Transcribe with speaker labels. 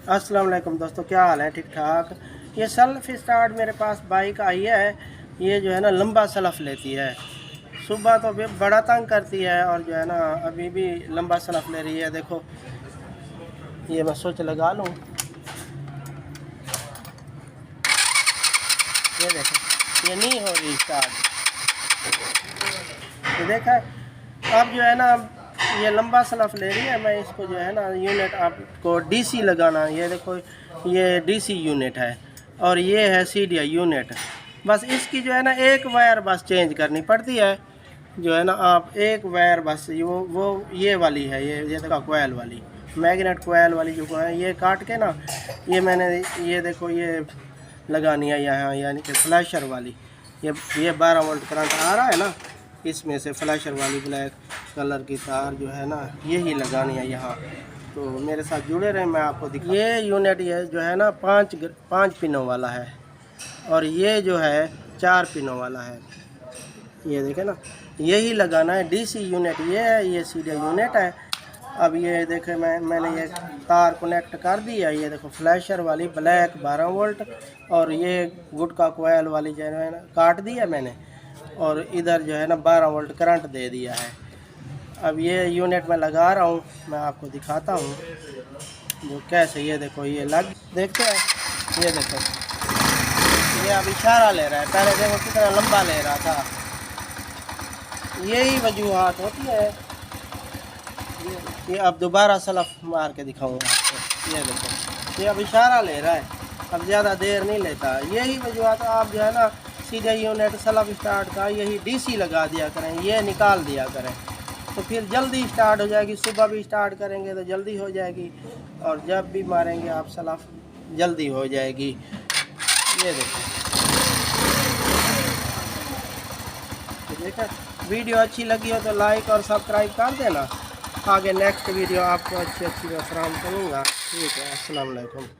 Speaker 1: अस्सलाम वालेकुम दोस्तों, क्या हाल है? ठीक ठाक। ये सेल्फ स्टार्ट मेरे पास बाइक आई है। ये जो है ना लंबा सलफ लेती है। सुबह तो भी बड़ा तंग करती है और जो है ना अभी भी लंबा सलफ ले रही है। देखो ये मैं स्विच लगा लूँ, ये देखो ये नहीं हो रही स्टार्ट। ये देखा अब जो है ना ये लंबा सलफ ले रही है। मैं इसको जो है ना यूनिट आपको डीसी लगाना, ये देखो ये डीसी यूनिट है और ये है सीडीआई यूनिट। बस इसकी जो है ना एक वायर बस चेंज करनी पड़ती है। जो है ना आप एक वायर बस वो ये वाली है, ये देखो कोयल वाली, मैग्नेट कोयल वाली जो है, ये काट के ना ये मैंने ये देखो ये लगानी है यहाँ, यानी कि फ्लैशर वाली। ये 12 वोल्ट करंट आ रहा है ना, इसमें से फ्लैशर वाली ब्लैक कलर की तार जो है ना यही लगानी है यहाँ। तो मेरे साथ जुड़े रहे, मैं आपको दिखा। ये यूनिट ये जो है ना पाँच पिनों वाला है और ये जो है 4 पिनों वाला है। ये देखे ना, यही लगाना है। डीसी यूनिट ये है, ये सीधे यूनिट है। अब ये देखे मैंने ये तार कनेक्ट कर दी है। ये देखो फ्लैशर वाली ब्लैक 12 वोल्ट और ये गुटका कोयल वाली जो है ना काट दी है मैंने, और इधर जो है ना 12 वोल्ट करंट दे दिया है। अब ये यूनिट मैं लगा रहा हूँ, मैं आपको दिखाता हूँ जो कैसे। ये देखो ये लग, देखते हैं, ये देखो ये अब इशारा ले रहा है। पहले देखो कितना लंबा ले रहा था। यही वजूहात होती है। ये अब दोबारा सलफ मार के दिखाऊंगा आपको। ये देखो ये अब इशारा ले रहा है, अब ज़्यादा देर नहीं लेता। यही वजूहात, आप जो है ना सीधे यूनिट सलफ स्टार्ट का यही डीसी लगा दिया करें, ये निकाल दिया करें, तो फिर जल्दी स्टार्ट हो जाएगी। सुबह भी स्टार्ट करेंगे तो जल्दी हो जाएगी, और जब भी मारेंगे आप सलफ जल्दी हो जाएगी। ये देखो, देखा। वीडियो अच्छी लगी हो तो लाइक और सब्सक्राइब कर देना। आगे नेक्स्ट वीडियो आपको अच्छी मैं फराहम करूँगा। ठीक है, अस्सलाम वालेकुम।